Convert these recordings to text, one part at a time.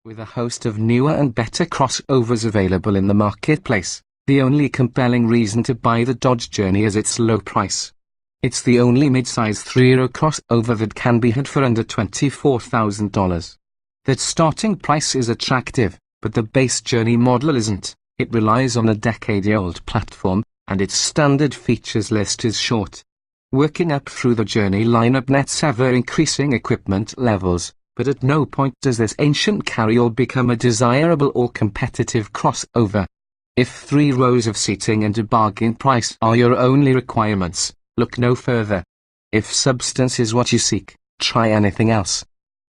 With a host of newer and better crossovers available in the marketplace, the only compelling reason to buy the Dodge Journey is its low price. It's the only mid-size three-row crossover that can be had for under $24,000. That starting price is attractive, but the base Journey model isn't. It relies on a decade-old platform, and its standard features list is short. Working up through the Journey lineup nets ever-increasing equipment levels, but at no point does this ancient carryall become a desirable or competitive crossover. If 3 rows of seating and a bargain price are your only requirements, look no further. If substance is what you seek, try anything else.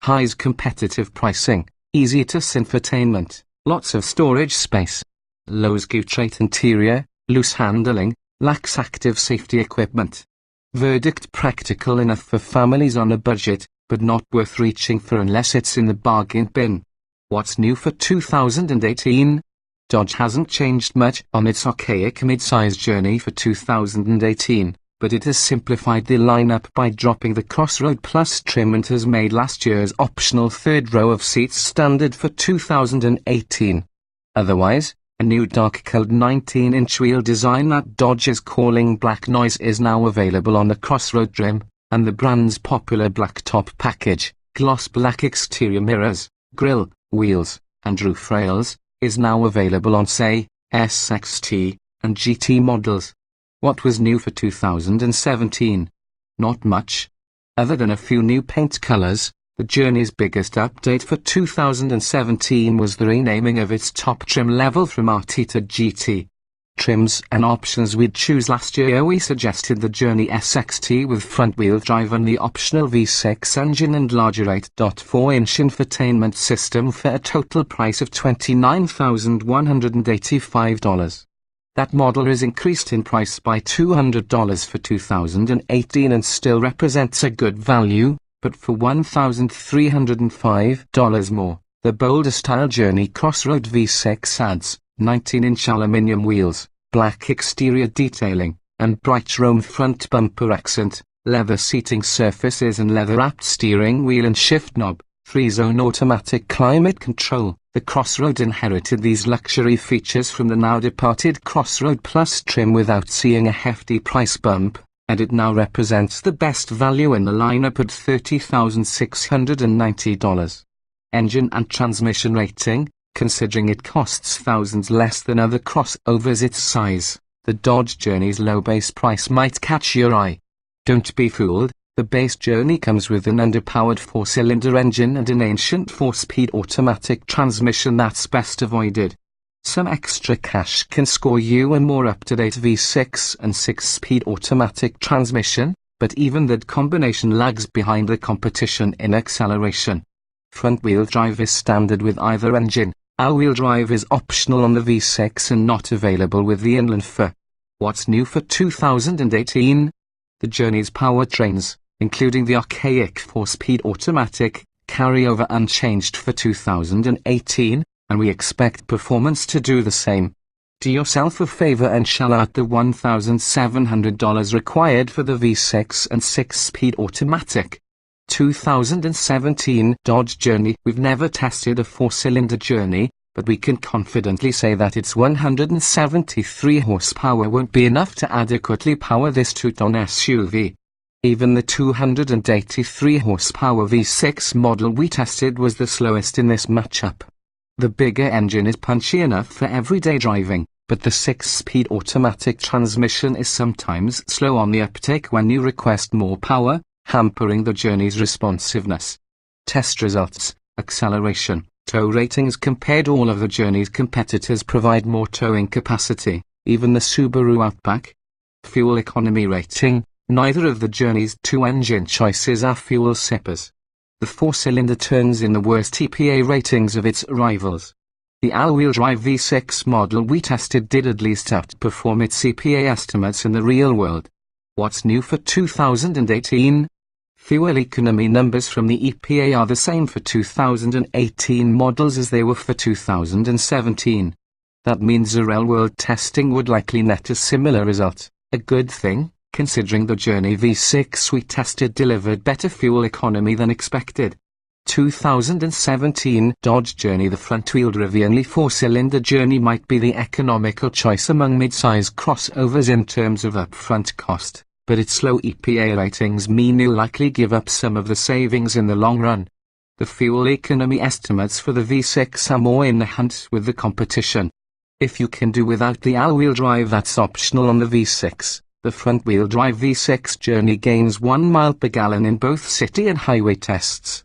High's competitive pricing, easy-to-use infotainment, lots of storage space, low's cute interior, loose handling, lacks active safety equipment. Verdict: practical enough for families on a budget, but not worth reaching for unless it's in the bargain bin. What's new for 2018? Dodge hasn't changed much on its archaic mid-size Journey for 2018, but it has simplified the lineup by dropping the Crossroad Plus trim and has made last year's optional third row of seats standard for 2018. Otherwise, a new dark-colored 19-inch wheel design that Dodge is calling Black Noise is now available on the Crossroad trim, and the brand's popular blacktop package, gloss black exterior mirrors, grille, wheels, and roof rails, is now available on, say, SXT and GT models. What was new for 2017? Not much. Other than a few new paint colors, the Journey's biggest update for 2017 was the renaming of its top trim level from RT to GT. Trims and options we'd choose last year: we suggested the Journey SXT with front-wheel drive and the optional V6 engine and larger 8.4-inch infotainment system for a total price of $29,185. That model has increased in price by $200 for 2018 and still represents a good value, but for $1,305 more, the bolder style Journey Crossroad V6 adds 19-inch aluminium wheels, black exterior detailing, and bright chrome front bumper accent, leather seating surfaces and leather-wrapped steering wheel and shift knob, 3-zone automatic climate control. The Crossroad inherited these luxury features from the now-departed Crossroad Plus trim without seeing a hefty price bump, and it now represents the best value in the lineup at $30,690. Engine and transmission rating: considering it costs thousands less than other crossovers its size, the Dodge Journey's low base price might catch your eye. Don't be fooled, the base Journey comes with an underpowered 4-cylinder engine and an ancient 4-speed automatic transmission that's best avoided. Some extra cash can score you a more up-to-date V6 and 6-speed automatic transmission, but even that combination lags behind the competition in acceleration. Front-wheel drive is standard with either engine. All-wheel drive is optional on the V6 and not available with the Inland 4. What's new for 2018? The Journey's powertrains, including the archaic 4-speed automatic, carry over unchanged for 2018, and we expect performance to do the same. Do yourself a favor and shell out the $1,700 required for the V6 and 6-speed automatic. 2017 Dodge Journey. We've never tested a 4-cylinder Journey, but we can confidently say that its 173 horsepower won't be enough to adequately power this two-ton SUV. Even the 283 horsepower V6 model we tested was the slowest in this matchup. The bigger engine is punchy enough for everyday driving, but the 6-speed automatic transmission is sometimes slow on the uptake when you request more power, hampering the Journey's responsiveness. Test results: acceleration, tow ratings compared. All of the Journey's competitors provide more towing capacity, even the Subaru Outback. Fuel economy rating: neither of the Journey's 2 engine choices are fuel sippers. The 4-cylinder turns in the worst EPA ratings of its rivals. The all-wheel drive V6 model we tested did at least outperform its EPA estimates in the real world. What's new for 2018? Fuel economy numbers from the EPA are the same for 2018 models as they were for 2017. That means a real-world testing would likely net a similar result, a good thing, considering the Journey V6 we tested delivered better fuel economy than expected. 2017 Dodge Journey. The front-wheel drive only 4-cylinder Journey might be the economical choice among mid-size crossovers in terms of upfront cost, but its low EPA ratings mean you'll likely give up some of the savings in the long run. The fuel economy estimates for the V6 are more in the hunt with the competition. If you can do without the all-wheel drive, that's optional on the V6. The front-wheel drive V6 Journey gains 1 mile per gallon in both city and highway tests.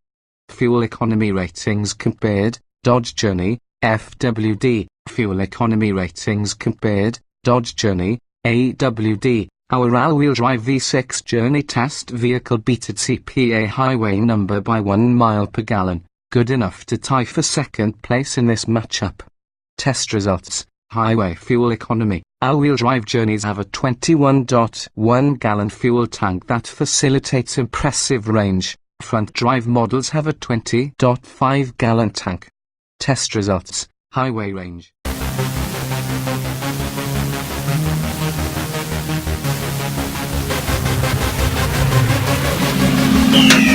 Fuel economy ratings compared, Dodge Journey, FWD. Fuel economy ratings compared, Dodge Journey, AWD. Our all-wheel drive V6 Journey test vehicle beat its EPA highway number by 1 mile per gallon, good enough to tie for second place in this matchup. Test results. Highway fuel economy. All-wheel drive Journeys have a 21.1 gallon fuel tank that facilitates impressive range. Front drive models have a 20.5 gallon tank. Test results. Highway range. Yeah.